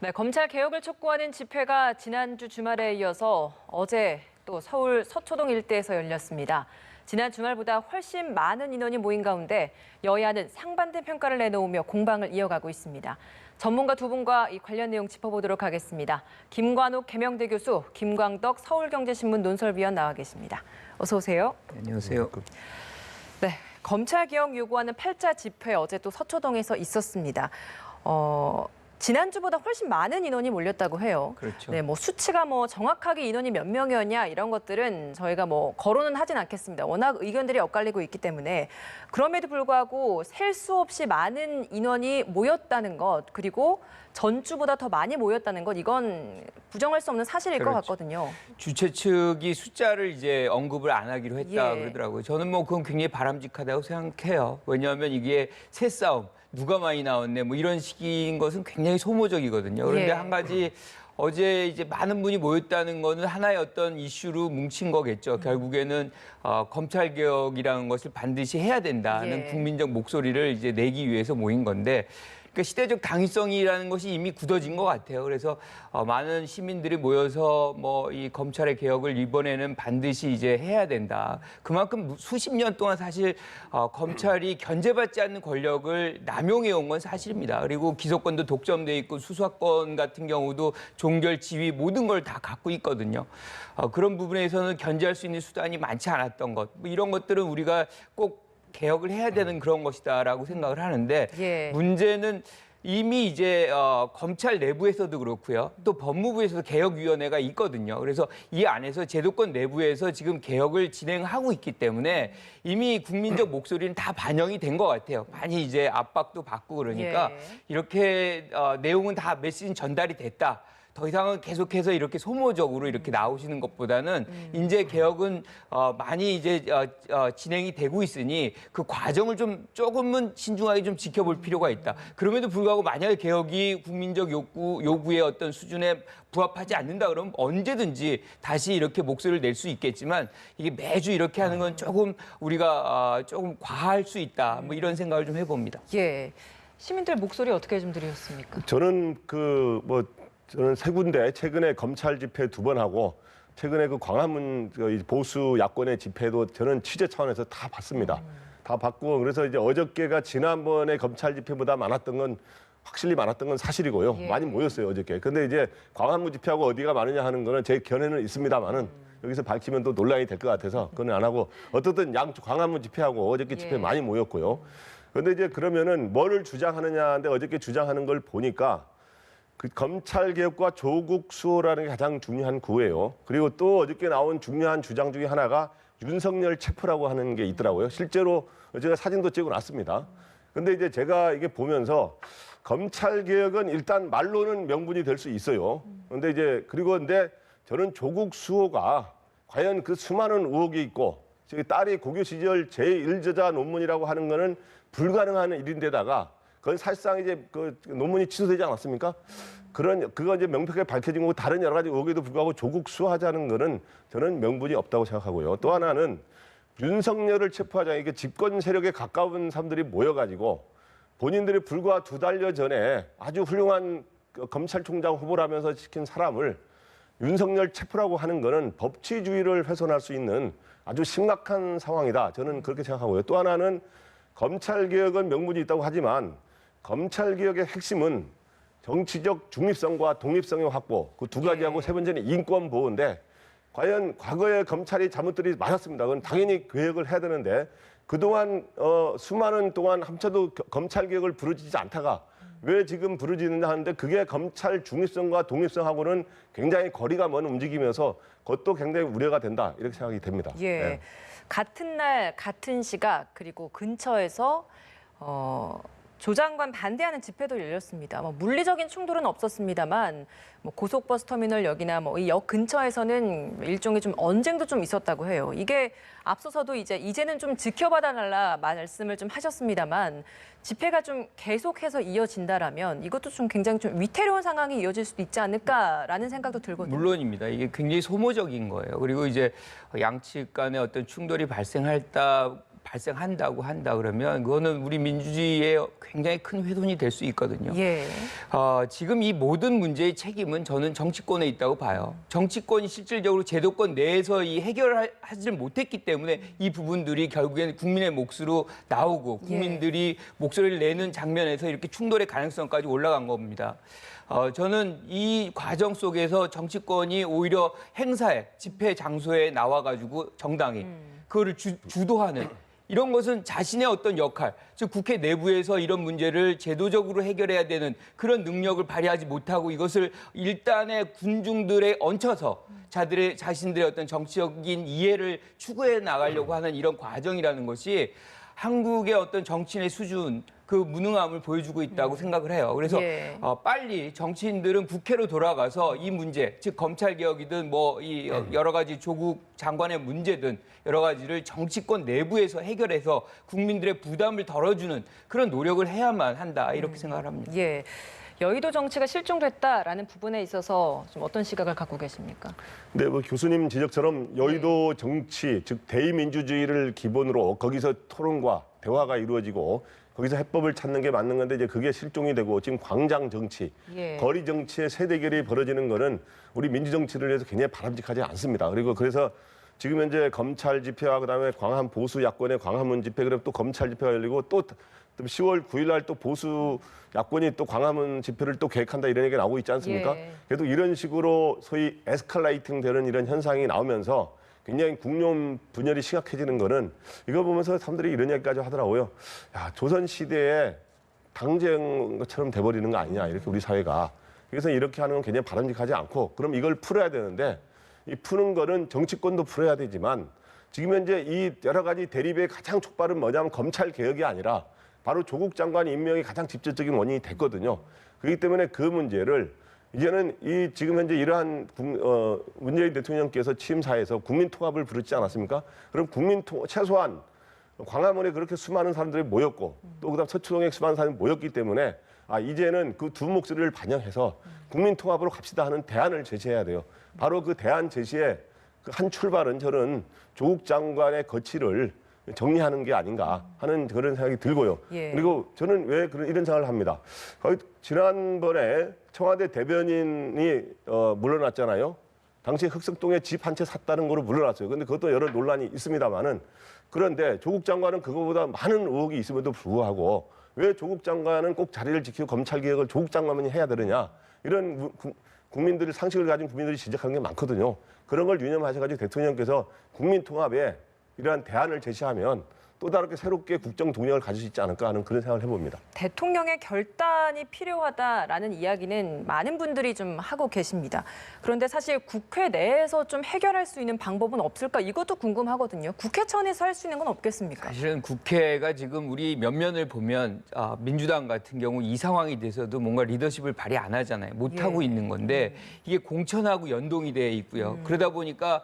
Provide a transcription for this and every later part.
네, 검찰 개혁을 촉구하는 집회가 지난주 주말에 이어서 어제 또 서울 서초동 일대에서 열렸습니다. 지난 주말보다 훨씬 많은 인원이 모인 가운데 여야는 상반된 평가를 내놓으며 공방을 이어가고 있습니다. 전문가 두 분과 이 관련 내용 짚어보도록 하겠습니다. 김관욱 개명대 교수, 김광덕 서울경제신문 논설위원 나와 계십니다. 어서 오세요. 안녕하세요. 네, 검찰 개혁 요구하는 8자 집회 어제 또 서초동에서 있었습니다. 지난주보다 훨씬 많은 인원이 몰렸다고 해요. 그렇죠. 네, 수치가 정확하게 인원이 몇 명이었냐 이런 것들은 저희가 거론은 하진 않겠습니다. 워낙 의견들이 엇갈리고 있기 때문에 그럼에도 불구하고 셀 수 없이 많은 인원이 모였다는 것 그리고 전주보다 더 많이 모였다는 것 이건 부정할 수 없는 사실일 것 같거든요. 주최 측이 숫자를 이제 언급을 안 하기로 했다 그러더라고요. 저는 그건 굉장히 바람직하다고 생각해요. 왜냐하면 이게 새싸움. 누가 많이 나왔네 이런 식인 것은 굉장히 소모적이거든요. 그런데 한 가지 어제 이제 많은 분이 모였다는 거는 하나의 어떤 이슈로 뭉친 거겠죠. 결국에는 검찰 개혁이라는 것을 반드시 해야 된다는 국민적 목소리를 이제 내기 위해서 모인 건데 그러니까 시대적 당위성이라는 것이 이미 굳어진 것 같아요. 그래서 많은 시민들이 모여서 이 검찰의 개혁을 이번에는 반드시 이제 해야 된다. 그만큼 수십 년 동안 사실 검찰이 견제받지 않는 권력을 남용해 온 건 사실입니다. 그리고 기소권도 독점돼 있고 수사권 같은 경우도 종결, 지휘 모든 걸 다 갖고 있거든요. 그런 부분에서는 견제할 수 있는 수단이 많지 않았던 것. 이런 것들은 우리가 꼭 개혁을 해야 되는 그런 것이다라고 생각을 하는데 문제는 이미 이제 검찰 내부에서도 그렇고요. 또 법무부에서도 개혁위원회가 있거든요. 그래서 이 안에서 제도권 내부에서 지금 개혁을 진행하고 있기 때문에 이미 국민적 목소리는 다 반영이 된 것 같아요. 많이 이제 압박도 받고 그러니까 이렇게 내용은 다 메시지는 전달이 됐다. 더 이상은 계속해서 이렇게 소모적으로 이렇게 나오시는 것보다는 이제 개혁은 많이 이제 진행이 되고 있으니 그 과정을 조금은 신중하게 좀 지켜볼 필요가 있다. 그럼에도 불구하고 만약에 개혁이 국민적 요구의 어떤 수준에 부합하지 않는다 그러면 언제든지 다시 이렇게 목소리를 낼 수 있겠지만 이게 매주 이렇게 하는 건 조금 우리가 조금 과할 수 있다. 이런 생각을 좀 해봅니다. 시민들 목소리 어떻게 좀 들으셨습니까? 저는 저는 세 군데 최근에 검찰 집회 2번 하고 최근에 그 광화문 보수 야권의 집회도 저는 취재 차원에서 다 봤습니다. 다 봤고 그래서 이제 어저께가 지난번에 검찰 집회보다 확실히 많았던 건 사실이고요. 많이 모였어요 어저께. 근데 이제 광화문 집회하고 어디가 많으냐 하는 거는 제 견해는 있습니다만은 여기서 밝히면 또 논란이 될 것 같아서 그건 안 하고 어떻든 양쪽 광화문 집회하고 어저께 집회 많이 모였고요. 근데 이제 그러면은 뭐를 주장하느냐인데 어저께 주장하는 걸 보니까 그 검찰 개혁과 조국 수호라는 게 가장 중요한 구호예요. 그리고 또 어저께 나온 중요한 주장 중에 하나가 윤석열 체포라고 하는 게 있더라고요. 실제로 제가 사진도 찍어 놨습니다. 근데 이제 제가 이게 보면서 검찰 개혁은 일단 말로는 명분이 될 수 있어요. 근데 저는 조국 수호가 과연 그 수많은 의혹이 있고 딸이 고교 시절 제1저자 논문이라고 하는 거는 불가능한 일인데다가 그건 사실상 이제 그 논문이 취소되지 않았습니까? 그거 이제 명백하게 밝혀진 거고 다른 여러 가지 의혹에도 불구하고 조국 수호하자는 거는 저는 명분이 없다고 생각하고요. 또 하나는 윤석열을 체포하자 이게 집권 세력에 가까운 사람들이 모여가지고 본인들이 불과 2달여 전에 아주 훌륭한 검찰총장 후보를 하면서 시킨 사람을 윤석열 체포라고 하는 거는 법치주의를 훼손할 수 있는 아주 심각한 상황이다. 저는 그렇게 생각하고요. 또 하나는 검찰개혁은 명분이 있다고 하지만 검찰개혁의 핵심은 정치적 중립성과 독립성의 확보, 그 두 가지하고 세 번째는 인권 보호인데 과연 과거에 검찰이 잘못들이 많았습니다. 그건 당연히 개혁을 해야 되는데 그동안 수많은 동안 함차도 검찰개혁을 부르짖지 않다가 왜 지금 부르짖느냐 하는데 그게 검찰 중립성과 독립성하고는 굉장히 거리가 먼 움직이면서 그것도 굉장히 우려가 된다 이렇게 생각이 됩니다. 같은 날 같은 시각 그리고 근처에서 조 장관 반대하는 집회도 열렸습니다. 물리적인 충돌은 없었습니다만 고속버스 터미널역이나 이 역 근처에서는 일종의 좀 언쟁도 좀 있었다고 해요. 이게 앞서서도 이제는 좀 지켜봐달라 말씀을 좀 하셨습니다만 집회가 좀 계속해서 이어진다라면 이것도 좀 굉장히 좀 위태로운 상황이 이어질 수도 있지 않을까라는 생각도 들거든요. 물론입니다. 이게 굉장히 소모적인 거예요. 그리고 이제 양측 간의 어떤 충돌이 발생했다 발생한다 그러면 그거는 우리 민주주의에 굉장히 큰 훼손이 될 수 있거든요. 예. 지금 이 모든 문제의 책임은 저는 정치권에 있다고 봐요. 정치권이 실질적으로 제도권 내에서 이 해결하지 못했기 때문에 이 부분들이 결국에는 국민의 몫으로 나오고 국민들이 목소리를 내는 장면에서 이렇게 충돌의 가능성까지 올라간 겁니다. 저는 이 과정 속에서 정치권이 오히려 행사에, 집회 장소에 나와가지고 정당이 그거를 주도하는 이런 것은 자신의 어떤 역할, 즉 국회 내부에서 이런 문제를 제도적으로 해결해야 되는 그런 능력을 발휘하지 못하고 이것을 일단의 군중들에 얹혀서 자신들의 어떤 정치적인 이해를 추구해 나가려고 하는 이런 과정이라는 것이 한국의 어떤 정치인의 수준, 그 무능함을 보여주고 있다고 생각을 해요. 그래서 빨리 정치인들은 국회로 돌아가서 이 문제, 즉 검찰 개혁이든 뭐 이 여러 가지 조국 장관의 문제든 여러 가지를 정치권 내부에서 해결해서 국민들의 부담을 덜어주는 그런 노력을 해야만 한다 이렇게 생각을 합니다. 예. 여의도 정치가 실종됐다라는 부분에 있어서 좀 어떤 시각을 갖고 계십니까? 네, 뭐 교수님 지적처럼 여의도 정치, 즉 대의민주주의를 기본으로 거기서 토론과 대화가 이루어지고 거기서 해법을 찾는 게 맞는 건데 이제 그게 실종이 되고 지금 광장 정치, 거리 정치의 세대결이 벌어지는 거는 우리 민주정치를 위해서 굉장히 바람직하지 않습니다. 그리고 그래서 지금 현재 검찰 집회와 그다음에 광화문 보수 야권의 광화문 집회 그리고 또 검찰 집회가 열리고 또 10월 9일 날 또 보수 야권이 또 광화문 집회를 또 계획한다 이런 얘기가 나오고 있지 않습니까? 그래도 이런 식으로 소위 에스컬레이팅 되는 이런 현상이 나오면서 굉장히 국론 분열이 심각해지는 거는 이거 보면서 사람들이 이런 얘기까지 하더라고요. 야, 조선 시대에 당쟁처럼 돼버리는 거 아니냐 이렇게 우리 사회가. 그래서 이렇게 하는 건 굉장히 바람직하지 않고 그럼 이걸 풀어야 되는데 이 푸는 거는 정치권도 풀어야 되지만 지금 현재 이 여러 가지 대립의 가장 촉발은 뭐냐면 검찰 개혁이 아니라 바로 조국 장관 임명이 가장 직접적인 원인이 됐거든요. 그렇기 때문에 그 문제를 이제는 이 지금 현재 이러한 문재인 대통령께서 취임사에서 국민 통합을 부르지 않았습니까? 그럼 최소한 광화문에 그렇게 수많은 사람들이 모였고 또 그다음 서초동에 수많은 사람이 모였기 때문에 이제는 그 두 목소리를 반영해서 국민 통합으로 갑시다 하는 대안을 제시해야 돼요. 바로 그 대안 제시의 그 한 출발은 저는 조국 장관의 거취를 정리하는 게 아닌가 하는 그런 생각이 들고요. 그리고 저는 왜 이런 생각을 합니다. 지난번에 청와대 대변인이 물러났잖아요. 당시 흑석동에 집 한 채 샀다는 거로 물러났어요. 그런데 그것도 여러 논란이 있습니다만은 그런데 조국 장관은 그거보다 많은 의혹이 있음에도 불구하고 왜 조국 장관은 꼭 자리를 지키고 검찰 개혁을 조국 장관만이 해야 되느냐 이런 국민들이 상식을 가진 국민들이 지적하는 게 많거든요. 그런 걸 유념하셔가지고 대통령께서 국민 통합에 이러한 대안을 제시하면 또 다르게 새롭게 국정 동력을 가질 수 있지 않을까 하는 그런 생각을 해봅니다. 대통령의 결단이 필요하다라는 이야기는 많은 분들이 좀 하고 계십니다. 그런데 사실 국회 내에서 좀 해결할 수 있는 방법은 없을까? 이것도 궁금하거든요. 국회 차원에서 할 수 있는 건 없겠습니까? 사실은 국회가 지금 우리 면면을 보면 민주당 같은 경우 이 상황이 돼서도 뭔가 리더십을 발휘 안 하잖아요. 못 하고 있는 건데 이게 공천하고 연동이 돼 있고요. 그러다 보니까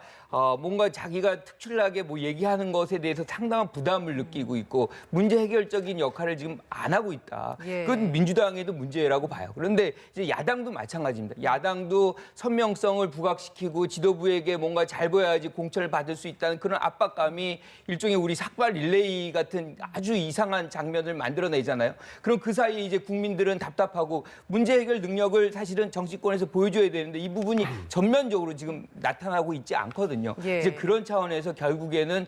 뭔가 자기가 특출나게 뭐 얘기하는 것에 대해서 상당한 부담을 느끼고 있고 문제 해결적인 역할을 지금 안 하고 있다. 그건 민주당에도 문제라고 봐요. 그런데 이제 야당도 마찬가지입니다. 야당도 선명성을 부각시키고 지도부에게 뭔가 잘 보여야지 공천을 받을 수 있다는 그런 압박감이 일종의 우리 삭발 릴레이 같은 아주 이상한 장면을 만들어내잖아요. 그럼 그 사이에 이제 국민들은 답답하고 문제 해결 능력을 사실은 정치권에서 보여줘야 되는데 이 부분이 전면적으로 지금 나타나고 있지 않거든요. 이제 그런 차원에서 결국에는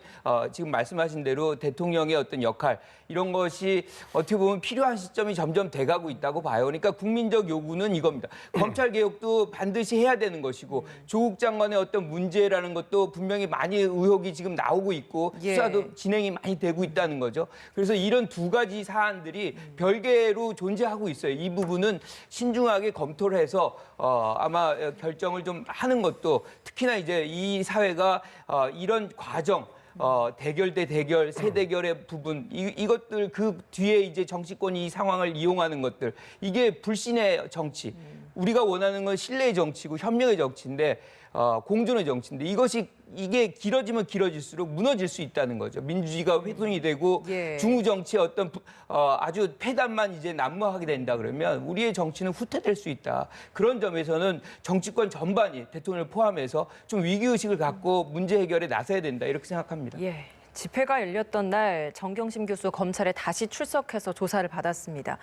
지금 말씀하신 대로 대통령의 어떤 역할 이런 것이 어떻게 보면 필요한 시점이 점점 돼가고 있다고 봐요. 그러니까 국민적 요구는 이겁니다. 검찰 개혁도 반드시 해야 되는 것이고 조국 장관의 어떤 문제라는 것도 분명히 많이 의혹이 지금 나오고 있고 수사도 진행이 많이 되고 있다는 거죠. 그래서 이런 두 가지 사안들이 별개로 존재하고 있어요. 이 부분은 신중하게 검토를 해서 아마 결정을 좀 하는 것도 특히나 이제 이 사회가 이런 과정 대결 대 대결, 세대결의 부분, 이것들 그 뒤에 이제 정치권이 이 상황을 이용하는 것들, 이게 불신의 정치. 우리가 원하는 건 신뢰의 정치고 협력의 정치인데, 공존의 정치인데 이게 길어지면 길어질수록 무너질 수 있다는 거죠. 민주주의가 훼손이 되고 중우 정치의 어떤 아주 폐단만 이제 난무하게 된다 그러면 우리의 정치는 후퇴될 수 있다. 그런 점에서는 정치권 전반이 대통령을 포함해서 좀 위기의식을 갖고 문제 해결에 나서야 된다 이렇게 생각합니다. 집회가 열렸던 날 정경심 교수 검찰에 다시 출석해서 조사를 받았습니다.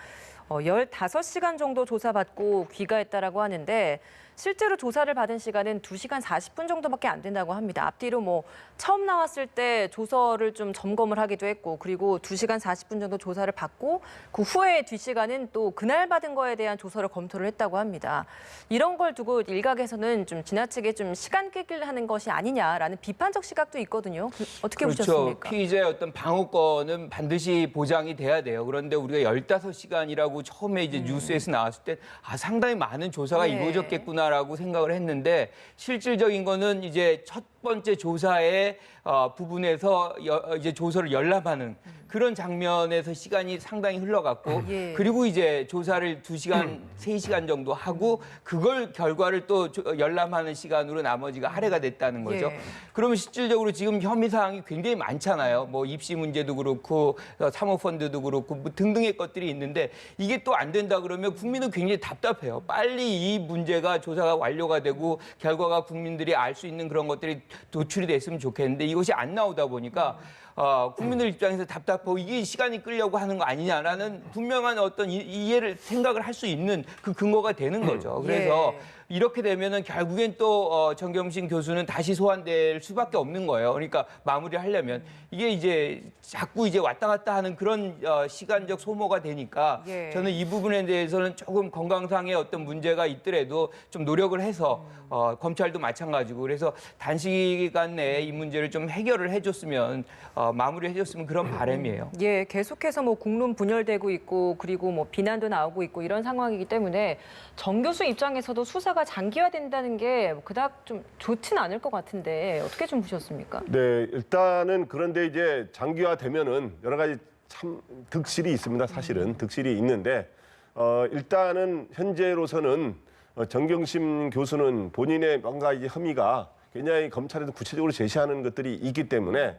15시간 정도 조사받고 귀가했다라고 하는데 실제로 조사를 받은 시간은 2시간 40분 정도밖에 안 된다고 합니다. 앞뒤로 뭐 처음 나왔을 때 조서를 좀 점검을 하기도 했고 그리고 2시간 40분 정도 조사를 받고 그 후에 뒷시간은 또 그날 받은 거에 대한 조서를 검토를 했다고 합니다. 이런 걸 두고 일각에서는 좀 지나치게 좀 시간 끌기를 하는 것이 아니냐라는 비판적 시각도 있거든요. 어떻게 그렇죠. 보셨습니까? 피의자의 어떤 방어권은 반드시 보장이 돼야 돼요. 그런데 우리가 15시간이라고 처음에 이제 뉴스에서 나왔을 때 상당히 많은 조사가 네. 이루어졌겠구나라고 생각을 했는데 실질적인 거는 이제 첫 번째 조사의 부분에서 이제 조서를 열람하는 그런 장면에서 시간이 상당히 흘러갔고 예. 그리고 이제 조사를 2시간, 3시간 정도 하고 그걸 결과를 또 열람하는 시간으로 나머지가 할애가 됐다는 거죠. 예. 그러면 실질적으로 지금 혐의 사항이 굉장히 많잖아요. 뭐 입시 문제도 그렇고 사모펀드도 그렇고 뭐 등등의 것들이 있는데 이게 또 안 된다 그러면 국민은 굉장히 답답해요. 빨리 이 문제가 조사가 완료가 되고 결과가 국민들이 알 수 있는 그런 것들이 도출이 됐으면 좋겠는데 이것이 안 나오다 보니까 국민들 입장에서 답답하고 이게 시간이 끌려고 하는 거 아니냐라는 분명한 어떤 이해를 생각을 할 수 있는 그 근거가 되는 거죠. 그래서 예. 이렇게 되면은 결국엔 또 정경심 교수는 다시 소환될 수밖에 없는 거예요. 그러니까 마무리하려면 이게 이제 자꾸 이제 왔다 갔다 하는 그런 시간적 소모가 되니까 예. 저는 이 부분에 대해서는 조금 건강상의 어떤 문제가 있더라도 좀 노력을 해서 검찰도 마찬가지고 그래서 단시간 내에 이 문제를 좀 해결을 해줬으면 마무리해줬으면 그런 바람이에요. 예, 계속해서 뭐 국론 분열되고 있고 그리고 뭐 비난도 나오고 있고 이런 상황이기 때문에 정 교수 입장에서도 수사가 장기화된다는 게 그닥 좀 좋지는 않을 것 같은데 어떻게 좀 보셨습니까? 네, 일단은 그런데 이제 장기화되면은 여러 가지 참 득실이 있습니다. 사실은 득실이 있는데 일단은 현재로서는 정경심 교수는 본인의 뭔가 이제 혐의가 굉장히 검찰에서 구체적으로 제시하는 것들이 있기 때문에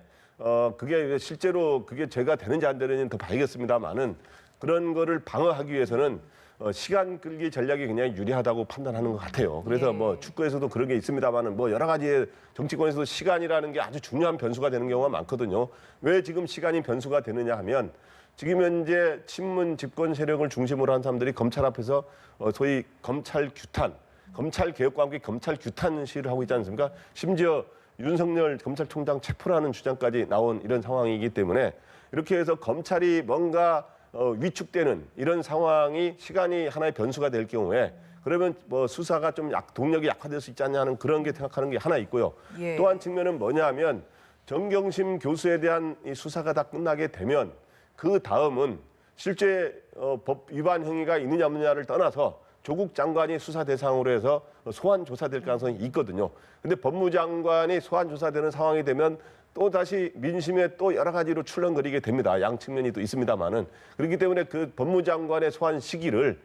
그게 실제로 그게 죄가 되는지 안 되는지는 더 봐야겠습니다만은 그런 거를 방어하기 위해서는 시간 끌기 전략이 굉장히 유리하다고 판단하는 것 같아요. 그래서 예. 뭐 축구에서도 그런 게 있습니다만은 뭐 여러 가지 정치권에서도 시간이라는 게 아주 중요한 변수가 되는 경우가 많거든요. 왜 지금 시간이 변수가 되느냐 하면 지금 현재 친문 집권 세력을 중심으로 한 사람들이 검찰 앞에서 소위 검찰 규탄, 검찰 개혁과 함께 검찰 규탄 시위를 하고 있지 않습니까? 심지어 윤석열 검찰총장 체포라는 주장까지 나온 이런 상황이기 때문에 이렇게 해서 검찰이 뭔가 위축되는 이런 상황이 시간이 하나의 변수가 될 경우에 그러면 뭐 수사가 좀 동력이 약화될 수 있지 않냐 하는 그런 게 생각하는 게 하나 있고요. 예. 또 한 측면은 뭐냐 하면 정경심 교수에 대한 이 수사가 다 끝나게 되면 그 다음은 실제 법 위반 행위가 있느냐 없느냐를 떠나서 조국 장관이 수사 대상으로 해서 소환 조사될 가능성이 있거든요. 근데 법무장관이 소환 조사되는 상황이 되면 또 다시 민심에 또 여러 가지로 출렁거리게 됩니다. 양 측면이 또 있습니다만은. 그렇기 때문에 그 법무장관의 소환 시기를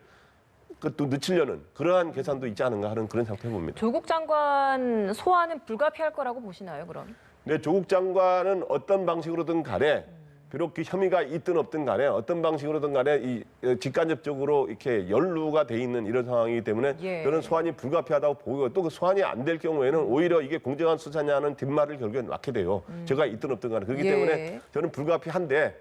또 늦추려는 그러한 계산도 있지 않은가 하는 그런 생각도 해봅니다. 조국 장관 소환은 불가피할 거라고 보시나요, 그럼? 네, 조국 장관은 어떤 방식으로든 간에 비록 그 혐의가 있든 없든 간에 어떤 방식으로든 간에 이 직간접적으로 이렇게 연루가 돼 있는 이런 상황이기 때문에 예. 저는 소환이 불가피하다고 보고 또 그 소환이 안 될 경우에는 오히려 이게 공정한 수사냐는 뒷말을 결국엔 낳게 돼요. 제가 있든 없든 간에. 그렇기 예. 때문에 저는 불가피한데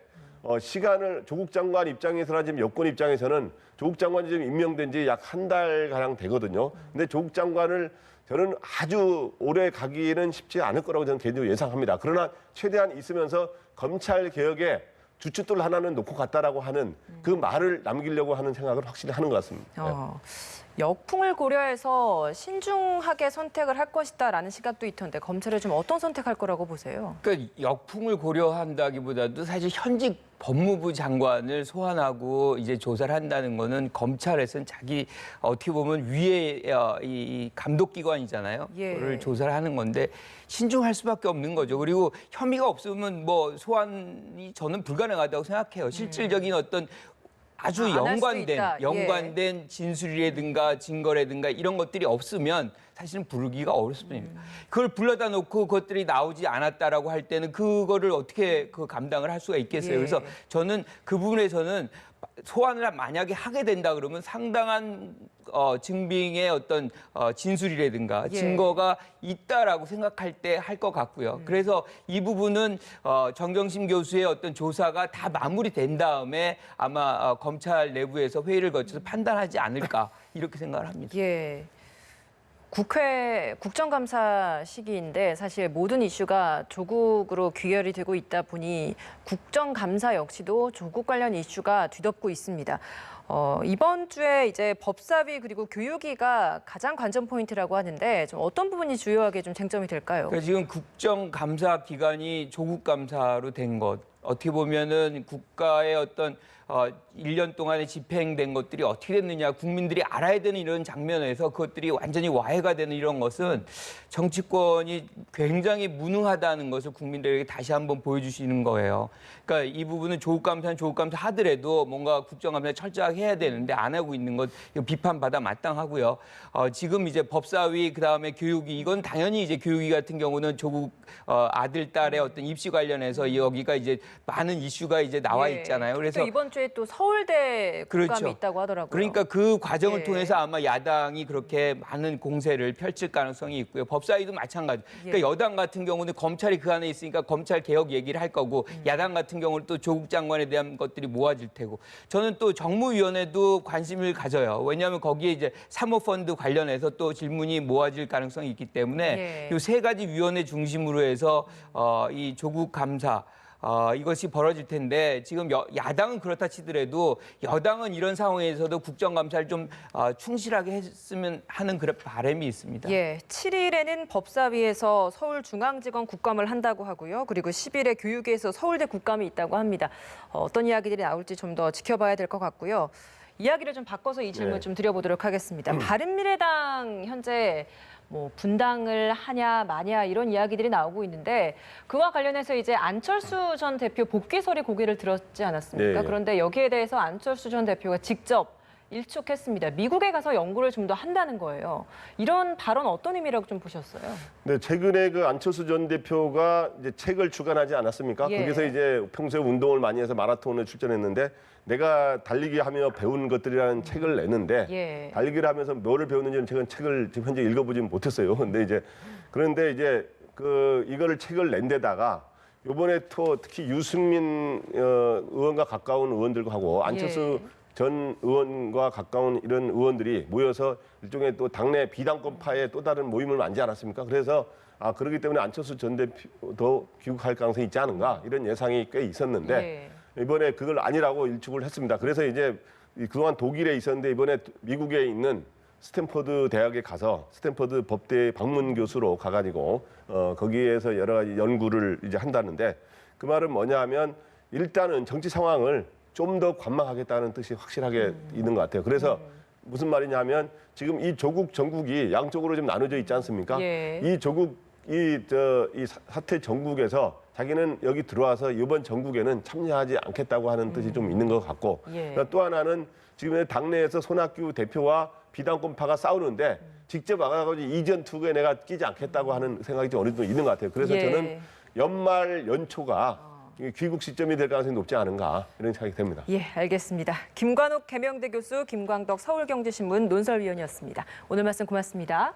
시간을 조국 장관 입장에서나 지금 여권 입장에서는 조국 장관이 지금 임명된 지 약 한 달 가량 되거든요. 근데 조국 장관을 저는 아주 오래 가기는 쉽지 않을 거라고 저는 개인적으로 예상합니다. 그러나 최대한 있으면서 검찰 개혁에 주춧돌 하나는 놓고 갔다라고 하는 그 말을 남기려고 하는 생각을 확실히 하는 것 같습니다. 역풍을 고려해서 신중하게 선택을 할 것이다라는 시각도 있던데 검찰은 좀 어떤 선택할 거라고 보세요? 그러니까 역풍을 고려한다기보다도 사실 현직 법무부 장관을 소환하고 이제 조사를 한다는 거는 검찰에서는 자기 어떻게 보면 위에 이 감독기관이잖아요. 예. 그거를 조사를 하는 건데 신중할 수밖에 없는 거죠. 그리고 혐의가 없으면 뭐 소환이 저는 불가능하다고 생각해요. 실질적인 어떤 아주 안할 수도 있다. 연관된 진술이라든가 증거라든가 이런 것들이 없으면 사실은 부르기가 어렵습니다. 그걸 불러다 놓고 그것들이 나오지 않았다라고 할 때는 그거를 어떻게 그 감당을 할 수가 있겠어요. 예. 그래서 저는 그 부분에서는 소환을 만약에 하게 된다 그러면 상당한 증빙의 어떤 진술이라든가 예. 증거가 있다라고 생각할 때 할 것 같고요. 그래서 이 부분은 정경심 교수의 어떤 조사가 다 마무리된 다음에 아마 검찰 내부에서 회의를 거쳐서 판단하지 않을까 이렇게 생각을 합니다. 예. 국회 국정감사 시기인데 사실 모든 이슈가 조국으로 귀결이 되고 있다 보니 국정감사 역시도 조국 관련 이슈가 뒤덮고 있습니다. 이번 주에 이제 법사위 그리고 교육위가 가장 관전 포인트라고 하는데 좀 어떤 부분이 주요하게 좀 쟁점이 될까요? 그러니까 지금 국정감사 기간이 조국 감사로 된 것, 어떻게 보면은 국가의 어떤 1년 동안에 집행된 것들이 어떻게 됐느냐, 국민들이 알아야 되는 이런 장면에서 그것들이 완전히 와해가 되는 이런 것은 정치권이 굉장히 무능하다는 것을 국민들에게 다시 한번 보여주시는 거예요. 그러니까 이 부분은 조국 감사는 조국 감사 하더라도 뭔가 국정감사 철저하게 해야 되는데 안 하고 있는 것 이거 비판받아 마땅하고요. 지금 이제 법사위 그다음에 교육위 이건 당연히 이제 교육위 같은 경우는 조국 아들 딸의 어떤 입시 관련해서 여기가 이제 많은 이슈가 이제 나와 예. 있잖아요. 그래서 또 이번 주에 또 서울대 국감이 그렇죠. 있다고 하더라고요. 그러니까 그 과정을 예. 통해서 아마 야당이 그렇게 많은 공세를 펼칠 가능성이 있고요. 법사위도 마찬가지. 그러니까 예. 여당 같은 경우는 검찰이 그 안에 있으니까 검찰 개혁 얘기를 할 거고 야당 같은 경우는 또 조국 장관에 대한 것들이 모아질 테고 저는 또 정무위원회도 관심을 가져요. 왜냐하면 거기에 이제 사모펀드 관련해서 또 질문이 모아질 가능성이 있기 때문에 예. 이 세 가지 위원회 중심으로 해서 이 조국 감사 이것이 벌어질 텐데 지금 야당은 그렇다 치더라도 여당은 이런 상황에서도 국정감사를 좀 충실하게 했으면 하는 그런 바람이 있습니다. 예, 7일에는 법사위에서 서울중앙지검 국감을 한다고 하고요. 그리고 10일에 교육위에서 서울대 국감이 있다고 합니다. 어떤 이야기들이 나올지 좀 더 지켜봐야 될 것 같고요. 이야기를 좀 바꿔서 이 질문 네. 좀 드려보도록 하겠습니다. 바른미래당 현재 뭐 분당을 하냐 마냐 이런 이야기들이 나오고 있는데 그와 관련해서 이제 안철수 전 대표 복귀설이 고개를 들었지 않았습니까? 예. 그런데 여기에 대해서 안철수 전 대표가 직접 일축했습니다. 미국에 가서 연구를 좀 더 한다는 거예요. 이런 발언 어떤 의미라고 좀 보셨어요? 네, 최근에 그 안철수 전 대표가 이제 책을 주관하지 않았습니까? 예. 거기서 이제 평소에 운동을 많이 해서 마라톤을 출전했는데 내가 달리기 하며 배운 것들이라는 책을 냈는데 예. 달리기를 하면서 뭐를 배웠는지는 제가 책을 지금 현재 읽어보지는 못했어요. 그런데 이제 그 이거를 책을 낸 데다가 요번에 또 특히 유승민 의원과 가까운 의원들과 하고 안철수 전 의원과 가까운 이런 의원들이 모여서 일종의 또 당내 비당권파의 또 다른 모임을 만지 않았습니까? 그래서 그렇기 때문에 안철수 전 대표도 귀국할 가능성이 있지 않은가 이런 예상이 꽤 있었는데 이번에 그걸 아니라고 일축을 했습니다. 그래서 이제 그동안 독일에 있었는데 이번에 미국에 있는 스탠퍼드 대학에 가서 스탠퍼드 법대 방문 교수로 가가지고 거기에서 여러 가지 연구를 이제 한다는데 그 말은 뭐냐 하면 일단은 정치 상황을 좀 더 관망하겠다는 뜻이 확실하게 있는 것 같아요. 그래서 무슨 말이냐면 지금 이 조국 전국이 양쪽으로 좀 나눠져 있지 않습니까? 예. 이 조국 이 사태 전국에서 자기는 여기 들어와서 이번 전국에는 참여하지 않겠다고 하는 뜻이 좀 있는 것 같고 그러니까 또 하나는 지금 당내에서 손학규 대표와 비당권파가 싸우는데 직접 와가지고 이전 투구에 내가 끼지 않겠다고 하는 생각이 좀 어느 정도 있는 것 같아요. 그래서 저는 연말 연초가 귀국 시점이 될 가능성이 높지 않은가 이런 생각이 듭니다. 예, 알겠습니다. 김관욱 계명대 교수, 김광덕 서울경제신문 논설위원이었습니다. 오늘 말씀 고맙습니다.